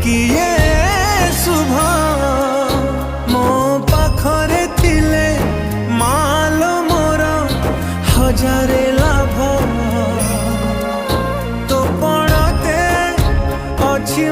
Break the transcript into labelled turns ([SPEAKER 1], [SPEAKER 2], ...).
[SPEAKER 1] किए शुभ मो पाखरे थिले माल मोर हजारे लाभ तो पड़ते अच्छी